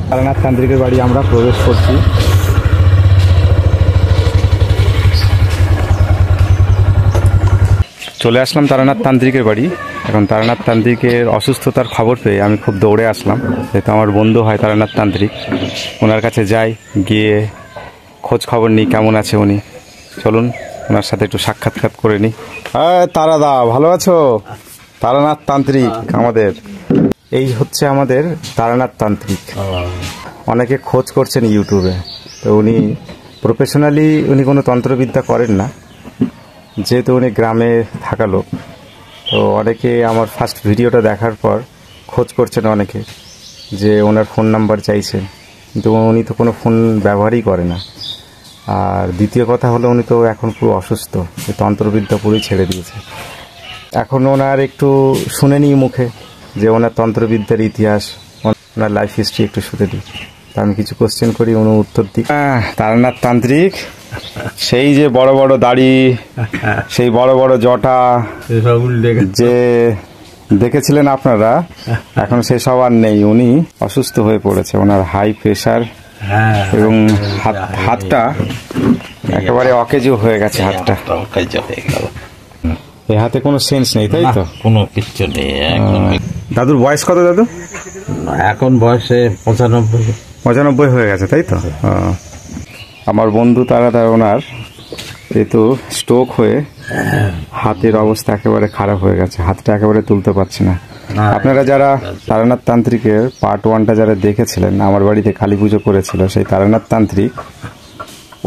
তারানাথ তান্ত্রিকের বাড়ি আমরা প্রবেশ করছি। চলে আসলাম তারানাথ তান্ত্রিকের বাড়ি। এখন তারানাথ তান্ত্রিকের অসুস্থতার খবর পেয়ে আমি খুব দৌড়ে আসলাম, যেহেতু আমার বন্ধু হয় তারানাথ তান্ত্রিক। ওনার কাছে যাই, গিয়ে খোঁজ খবর নিই কেমন আছে উনি। চলুন ওনার সাথে একটু সাক্ষাৎ করে নিই। তারাদা, ভালো আছো? তারানাথ তান্ত্রিক আমাদের, এই হচ্ছে আমাদের তারানাথ তান্ত্রিক। অনেকে খোঁজ করছেন ইউটিউবে, তো উনি প্রফেশনালি উনি কোনো তন্ত্রবিদ্যা করেন না, যেহেতু উনি গ্রামে থাকা লোক। তো অনেকে আমার ফার্স্ট ভিডিওটা দেখার পর খোঁজ করছেন অনেকে, যে ওনার ফোন নাম্বার চাইছেন, কিন্তু উনি তো কোনো ফোন ব্যবহারই করে না। আর দ্বিতীয় কথা হলো উনি তো এখন পুরো অসুস্থ, তন্ত্রবিদ্যা পুরোই ছেড়ে দিয়েছে। এখন ওনার একটু শুনে নিই মুখে যে ওনার তন্ত্রবিদ্যার ইতিহাস, ওনার লাইফ হিস্ট্রি একটু শুনে দিই। তা আমি কিছু কোশ্চেন করি, উনি উত্তর দিই। তারানাথ তান্ত্রিক, সেই যে বড় বড় দাড়ি, সেই বড় বড় জটা যে দেখেছিলেন আপনারা, এখন সেসব আর নেই। উনি অসুস্থ হয়ে পড়েছে, ওনার হাই প্রেশার এবং হাতটা একেবারে অকেজো হয়ে গেছে। হাতটা অকেজো হয়ে গেল, এই হাতে কোনো সেন্স নেই, তাই তো? কোনো কিছু নেই। দাদুর বয়স কত দাদু? এখন বয়সে 95 হয়ে গেছে, তাই তো? আমার বন্ধু তারা ওনার যেহেতু স্ট্রোক হয়ে হাতের অবস্থা একেবারে খারাপ হয়ে গেছে, হাতটা একেবারে তুলতে পারছে না। আপনারা যারা তারানাথ তান্ত্রিকের পার্ট 1টা যারা দেখেছিলেন, আমার বাড়িতে কালী পুজো করেছিল সেই তারানাথ তান্ত্রিক,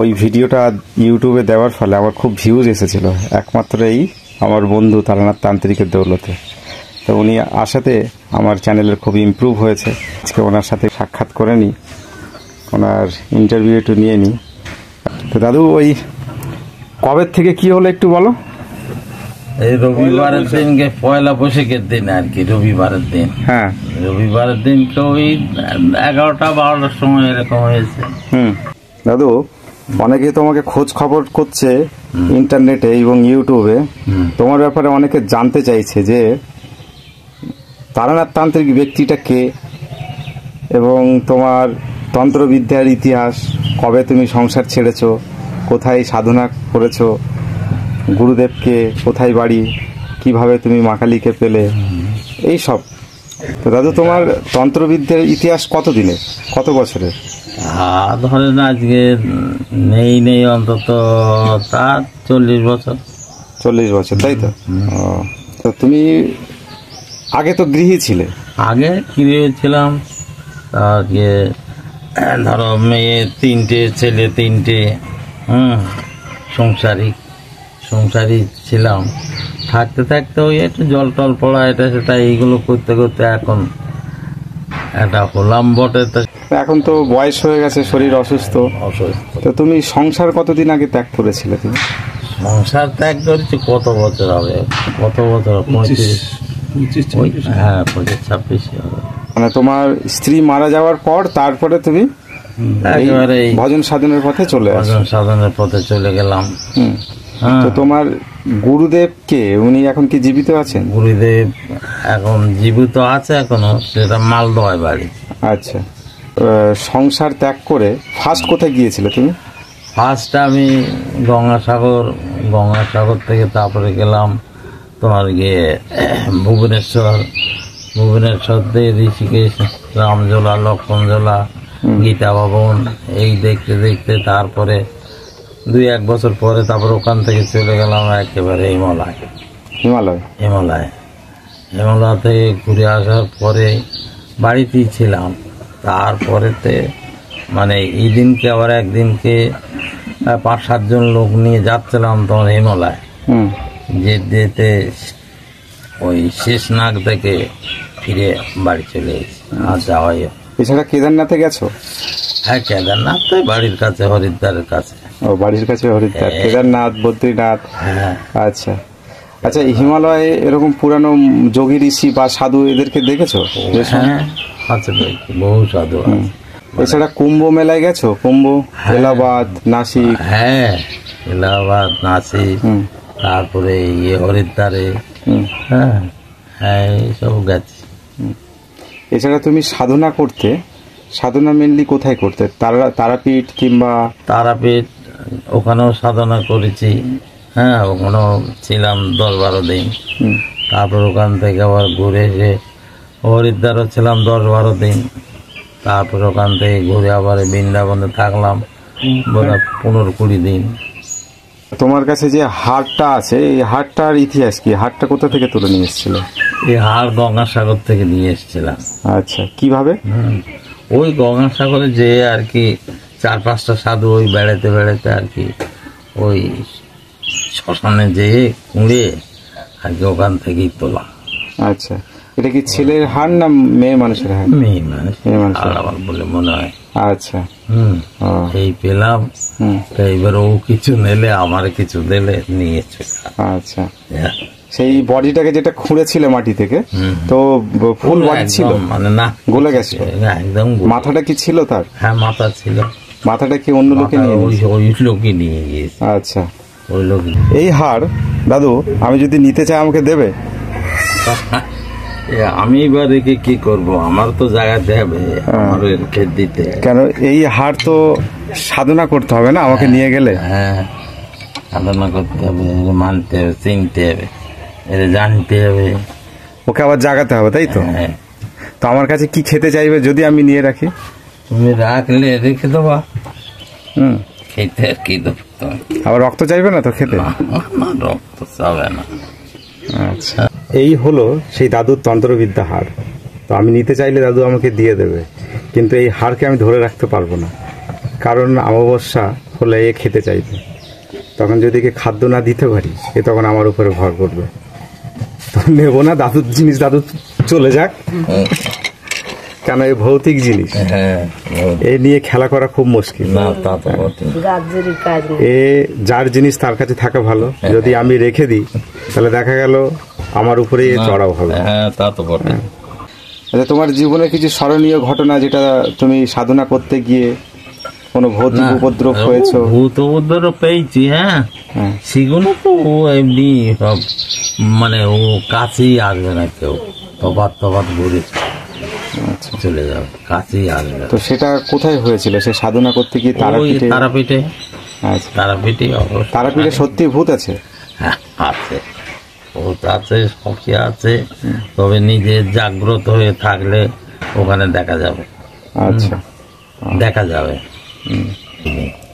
ওই ভিডিওটা ইউটিউবে দেওয়ার ফলে আমার খুব ভিউজ এসেছিল, একমাত্র এই আমার বন্ধু তারানাথ তান্ত্রিকের দৌলতে। তো উনি আসাতে আমার চ্যানেলের খুব ইমপ্রুভ হয়েছে। আজকে ওনার সাথে সাক্ষাৎ করে নিই, ওনার ইন্টারভিউ একটু নিয়ে নিই। তো দাদু, ওই কবে থেকে কি হলো একটু বলো। এই রবিবারের দিনকে, পয়লা বৈশাখের দিন আর কি, রবিবারের দিন। হ্যাঁ, রবিবারের দিনকে ওই 11টা-12টার সময় এরকম হয়েছে। দাদু, অনেকে তোমাকে খোঁজ খবর করছে ইন্টারনেটে এবং ইউটিউবে, তোমার ব্যাপারে অনেকে জানতে চাইছে যে তারানাথ তান্ত্রিক ব্যক্তিটা কে, এবং তোমার তন্ত্রবিদ্যার ইতিহাস, কবে তুমি সংসার ছেড়েছো, কোথায় সাধনা করেছো, গুরুদেবকে, কোথায় বাড়ি, কিভাবে তুমি মা কালীকে পেলে, এই সব। তো দাদু, তোমার তন্ত্রবিদ্যার ইতিহাস কত দিনের, কত বছরের? ধরেন আজকে নেই অন্তত তার 40 বছর। 40 বছর, তাই তো? তো তুমি আগে তো গৃহী ছিলে? আগে গৃহী ছিলাম, তাকে ধরো মেয়ে 3টে, ছেলে 3টে, সংসারী ছিলাম। থাকতে ওই একটু জল টল পড়া, এটা সেটা এইগুলো করতে এখন এটা হলাম বটে। এখন তো বয়স হয়ে গেছে, শরীর অসুস্থ। তো তুমি সংসার কতদিন আগে ত্যাগ করেছিলে? তুমি সংসার ত্যাগ করেছি কত বছর হবে, 35, হ্যাঁ 25-26 হবে। মানে তোমার স্ত্রী মারা যাওয়ার পর তারপরে তুমি একেবারে ভজন সাধনের পথে চলে গেলাম। তো তোমার গুরুদেব কে, উনি এখন কি জীবিত আছেন? গুরুদেব এখন জীবিত আছে এখনো, সেটা মালদহ বাড়ি। আচ্ছা, সংসার ত্যাগ করে ফার্স্ট কোথায় গিয়েছিলে তুমি? ফার্স্ট আমি গঙ্গাসাগর থেকে তারপরে গেলাম তোমার গিয়ে ভুবনেশ্বর থেকে ঋষিকেশ, রামঝোলা, লক্ষ্মণঝোলা, গীতা ভবন, এই দেখতে তারপরে 2-1 বছর পরে তারপর ওখান থেকে চলে গেলাম একেবারে হিমালয় থেকে ঘুরে আসার পরে বাড়িতেই ছিলাম। তারপরেতে মানে এই দিনকে আবার একদিনকে 5-7 জন লোক নিয়ে যাচ্ছিলাম তোমার হিমালয়, যেতে ওই শেষনাগ থেকে ফিরে বাড়ি চলে এসেছি। আর যাওয়াই। এছাড়া কেদারনাথে গেছো? হ্যাঁ, কেদারনাথ তো বাড়ির কাছে, হরিদ্বারের কাছে। ও, বাড়ির কাছে হরিদ্বার, কেদারনাথ, বদ্রীনাথ। আচ্ছা, হিমালয়ে এরকম পুরানো যোগী ঋষি বা সাধু এদেরকে দেখেছো? হ্যাঁ, আছে, বহু সাধু। এছাড়া কুম্ভ মেলায় গেছো? কুম্ভ, এলাহাবাদ, নাসিক? হ্যাঁ, এলাহাবাদ, নাসিক, তারপরে হরিদ্বারে, হ্যাঁ এইসব গেছি। এছাড়া তুমি সাধনা করতে সাধনা মেনলি কোথায় করতে? তারাপীঠ কিংবা তারাপীঠ, ওখানেও সাধনা করেছি। হ্যাঁ, ওখানেও ছিলাম 10-12 দিন। তারপর ওখান থেকে আবার ঘুরে এসে হরিদ্বারও ছিলাম 10-12 দিন। তারপর ওখান থেকে ঘুরে আবার বৃন্দাবনে থাকলাম বোধহয় 15-20 দিন। তোমার কাছে যে হারটা আছে, এই হারটার ইতিহাস কি? হারটা কোথা থেকে তুলে নিয়ে এসেছিল? এই হার গঙ্গাসাগর থেকে নিয়ে এসেছিলাম। আচ্ছা, কিভাবে? ওই গঙ্গাসাগরে যে আর কি 4-5টা সাধু ওই বেড়াতে বেড়াতে আর কি ওই শ্মশানে যেয়ে কুঁড়ে আর কি ওখান থেকেই তোলা। আচ্ছা, এটা কি ছেলের হার না মেয়ে মানুষের হার? মেয়ে মানুষ, মেয়ে মানুষের আমার বলে মনে হয়। আচ্ছা, এই পেলাম। তো এবার ও কিছু নিলে আমার কিছু দিলে নিয়েছে। আচ্ছা, সেই বডিটাকে যেটা খুঁড়েছিল মাটি থেকে, তো ফুল বডি ছিল মানে না, গলে গেছে একদম। মাথাটা কি ছিল তার? হ্যাঁ, মাথা ছিল। মাথাটা কি অন্য লোকে নিয়ে গেছে? ওই লোকই নিয়ে গিয়েছে। আচ্ছা, ওই লোক। এই হার দাদু আমি যদি নিতে চাই আমাকে দেবে? আমি এবার রেখে কি করব? আমার তো জায়গা দেবে, আমার রেখে দিতে। কেন? এই হার তো সাধনা করতে হবে না আমাকে নিয়ে গেলে? হ্যাঁ, সাধনা করতে হবে, মানতে হবে, চিনতে হবে, এটা জানতে হবে, ওকে আবার জাগাতে হবে, তাই তো? হ্যাঁ। তো আমার কাছে কি খেতে চাইবে যদি আমি নিয়ে রাখি? তুমি রাখলে রেখে দেবা। খেতে আর কি দেবো? আবার রক্ত চাইবে না তো খেতে? রক্ত চাবে না। আচ্ছা, এই হলো সেই দাদুর তন্ত্রবিদ্যা হার। তো আমি নিতে চাইলে দাদু আমাকে দিয়ে দেবে, কিন্তু এই হারকে আমি ধরে রাখতে পারবো না, কারণ অমাবস্যা হলে এ খেতে চাইবে। তখন যদি একে খাদ্য না দিতে পারি, এ তখন আমার উপরে ভর করবে। তো নেবো না দাদুর জিনিস, দাদু চলে যাক, কেন এই ভৌতিক জিনিস, এ নিয়ে খেলা করা খুব মুশকিল। এ যার জিনিস তার কাছে থাকা ভালো। যদি আমি রেখে দিই তাহলে দেখা গেল আমার উপরে চড়াও হবে। তা তো বটে। আচ্ছা, তোমার জীবনে কিছু স্মরণীয় ঘটনা যেটা তুমি সাধনা করতে গিয়ে কোনো ভৌতিক উপদ্রব হয়েছে? ভূত উপদ্রব পেয়েছি, হ্যাঁ। সেগুলো তো ও এমনি সব, মানে ও কাছেই আসবে না কেউ, তফাৎ ঘুরে চলে যাবে, কাছেই আসবে। তো সেটা কোথায় হয়েছিল? সে সাধনা করতে গিয়ে তারাপীঠে? তারাপীঠে। আচ্ছা, তারাপীঠে সত্যি ভূত আছে? হ্যাঁ, আছে, ভূত আছে, সখী আছে, তবে নিজে জাগ্রত হয়ে থাকলে ওখানে দেখা যাবে। আচ্ছা, দেখা যাবে।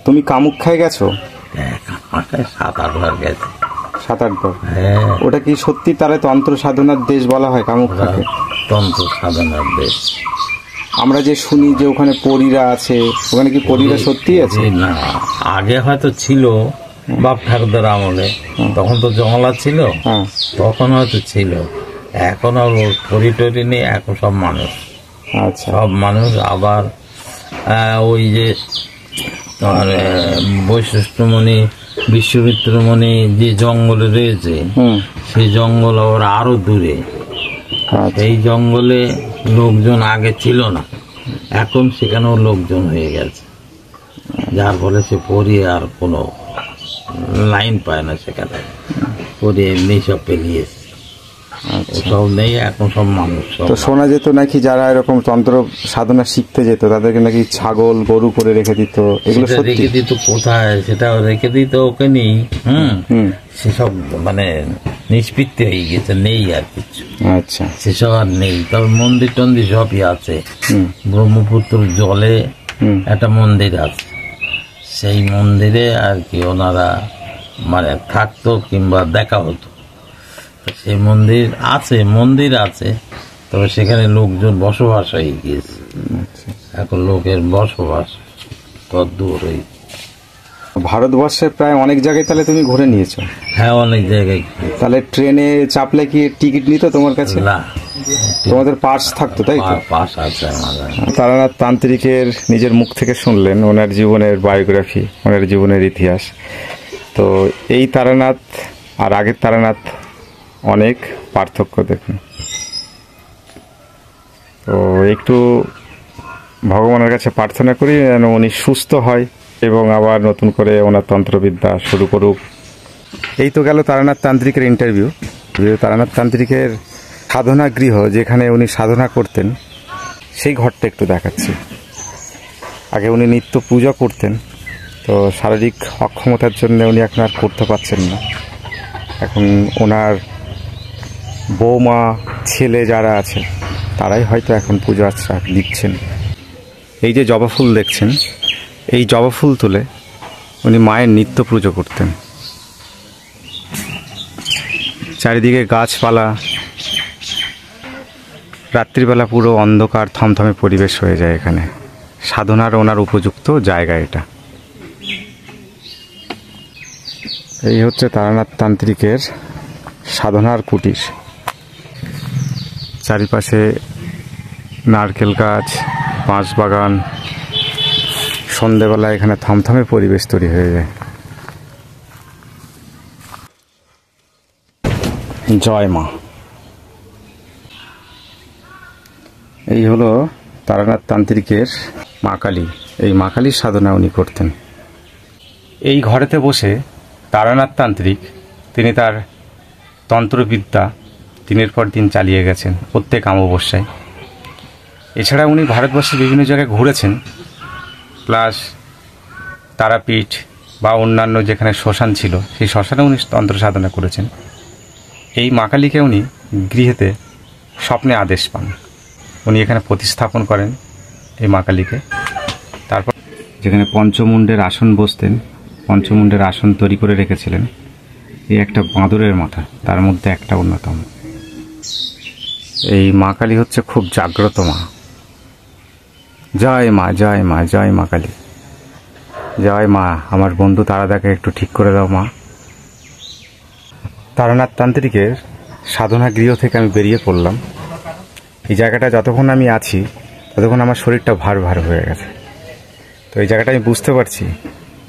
তুমি কামাখ্যায় গেছো? 7-8 বার গেছে। 7-8 বার? হ্যাঁ। ওটা কি সত্যি তারা তন্ত্র সাধনার দেশ বলা হয় কামাখ্যাকে? তন্ত্র সাধনার দেশ। আমরা যে শুনি যে ওখানে পরীরা আছে, ওখানে কি পরীরা সত্যি আছে? না, আগে হয়তো ছিল বাপ ঠাকুরদার আমলে, তখন তো জঙ্গলা ছিল, তখন হয়তো ছিল। এখন আর পরি টরি নেই, এখন সব মানুষ। আচ্ছা, সব মানুষ। আবার ওই যে তোমার বৈশিষ্ট্যমণি, বিশ্বমিত্রমণি যে জঙ্গলে রয়েছে, সেই জঙ্গল আবার আরো দূরে। সেই জঙ্গলে লোকজন আগে ছিল না, এখন সেখানেও লোকজন হয়ে গেছে, যার ফলে সে পড়িয়ে আর কোনো লাইন পায় না সেখানে, পড়িয়ে এমনি সব পেলিয়েছে, সব নেই, এখন সব মানুষ। তো শোনা যেত নাকি যারা এরকম তন্ত্র সাধনা শিখতে যেত তাদেরকে নাকি ছাগল গরু করে রেখে দিত, এগুলো রেখে দিত? কোথায় সেটা রেখে দিত? ওকে নেই। সেসব মানে নিষ্পৃত্তি হয়ে গেছে, নেই আর কিছু। আচ্ছা, সেসব আর নেই। তবে মন্দির টন্দির সবই আছে। ব্রহ্মপুত্র জলে একটা মন্দির আছে, সেই মন্দিরে আর কি ওনারা মানে থাকতো কিংবা দেখা হতো। সেই মন্দির আছে, তবে সেখানে লোকজন বসবাস হয়ে গিয়েছে, এখন লোকের বসবাস দূর হয়ে। ভারতবর্ষের প্রায় অনেক জায়গায় তাহলে তুমি ঘুরে নিয়েছো? হ্যাঁ, অনেক জায়গায়। তাহলে ট্রেনে চাপলে কি টিকিট নিত তোমার কাছে? না, তোমাদের পাস থাকতো, তাই তো? পাস আছে আমাদের। তারানাথ তান্ত্রিকের নিজের মুখ থেকে শুনলেন ওনার জীবনের বায়োগ্রাফি, ওনার জীবনের ইতিহাস। তো এই তারানাথ আর আগের তারানাথ অনেক পার্থক্য দেখুন। তো একটু ভগবানের কাছে প্রার্থনা করি যেন উনি সুস্থ হয় এবং আবার নতুন করে ওনার তন্ত্রবিদ্যা শুরু করুক। এই তো গেল তারানাথ তান্ত্রিকের ইন্টারভিউ। তারানাথ তান্ত্রিকের সাধনা গৃহ, যেখানে উনি সাধনা করতেন, সেই ঘরটা একটু দেখাচ্ছি। আগে উনি নিত্য পূজা করতেন, তো শারীরিক অক্ষমতার জন্য উনি এখন আর করতে পারছেন না। এখন ওনার বৌমা ছেলে যারা আছে তারাই হয়তো এখন পূজা আর্চা দিচ্ছেন। এই যে জবা ফুল দেখছেন, এই জবা ফুল তুলে উনি মায়ের নিত্য পুজো করতেন। চারিদিকে গাছপালা, রাত্রিবেলা পুরো অন্ধকার থমথমে পরিবেশ হয়ে যায় এখানে। সাধনার ওনার উপযুক্ত জায়গা এটা। এই হচ্ছে তারানাথ তান্ত্রিকের সাধনার কুটির। চারিপাশে নারকেল গাছ, বাঁশ বাগান। সন্ধেবেলা এখানে থমথমে পরিবেশ তৈরি হয়ে যায়। জয় মা। এই হলো তারানাথ তান্ত্রিকের মা কালী। এই মা কালীর সাধনা উনি করতেন। এই ঘরেতে বসে তারানাথ তান্ত্রিক তিনি তার তন্ত্রবিদ্যা দিনের পর দিন চালিয়ে গেছেন প্রত্যেক অমাবস্যায়। এছাড়া উনি ভারতবর্ষের বিভিন্ন জায়গায় ঘুরেছেন, প্লাস তারাপীঠ বা অন্যান্য যেখানে শ্মশান ছিল সেই শ্মশানে উনি তন্ত্র সাধনা করেছেন। এই মা কালীকে উনি গৃহেতে স্বপ্নে আদেশ পান, উনি এখানে প্রতিস্থাপন করেন এই মা কালীকে। তারপর যেখানে পঞ্চমুণ্ডের আসন বসতেন, পঞ্চমুণ্ডের আসন তৈরি করে রেখেছিলেন। এই একটা বাঁদরের মাথা, তার মধ্যে একটা অন্যতম। এই মা কালী হচ্ছে খুব জাগ্রত মা। জয় মা, জয় মা, জয় মা কালী, জয় মা। আমার বন্ধু তারাদাকে একটু ঠিক করে দাও মা। তারানাথ তান্ত্রিকের সাধনা গৃহ থেকে আমি বেরিয়ে পড়লাম। এই জায়গাটা যতক্ষণ আমি আছি ততক্ষণ আমার শরীরটা ভার ভার হয়ে গেছে। তো এই জায়গাটা আমি বুঝতে পারছি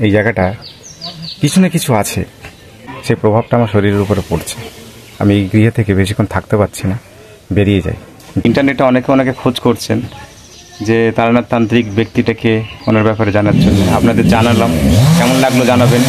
এই জায়গাটা কিছু না কিছু আছে, সেই প্রভাবটা আমার শরীরের উপরে পড়ছে। আমি এই গৃহে থেকে বেশিক্ষণ থাকতে পারছি না, বেরিয়ে যাই। ইন্টারনেটে অনেকে খোঁজ করছেন যে তারানাথ তান্ত্রিক ব্যক্তিটাকে, ওনার ব্যাপারে জানার জন্য আপনাদের জানালাম। কেমন লাগলো জানাবেন।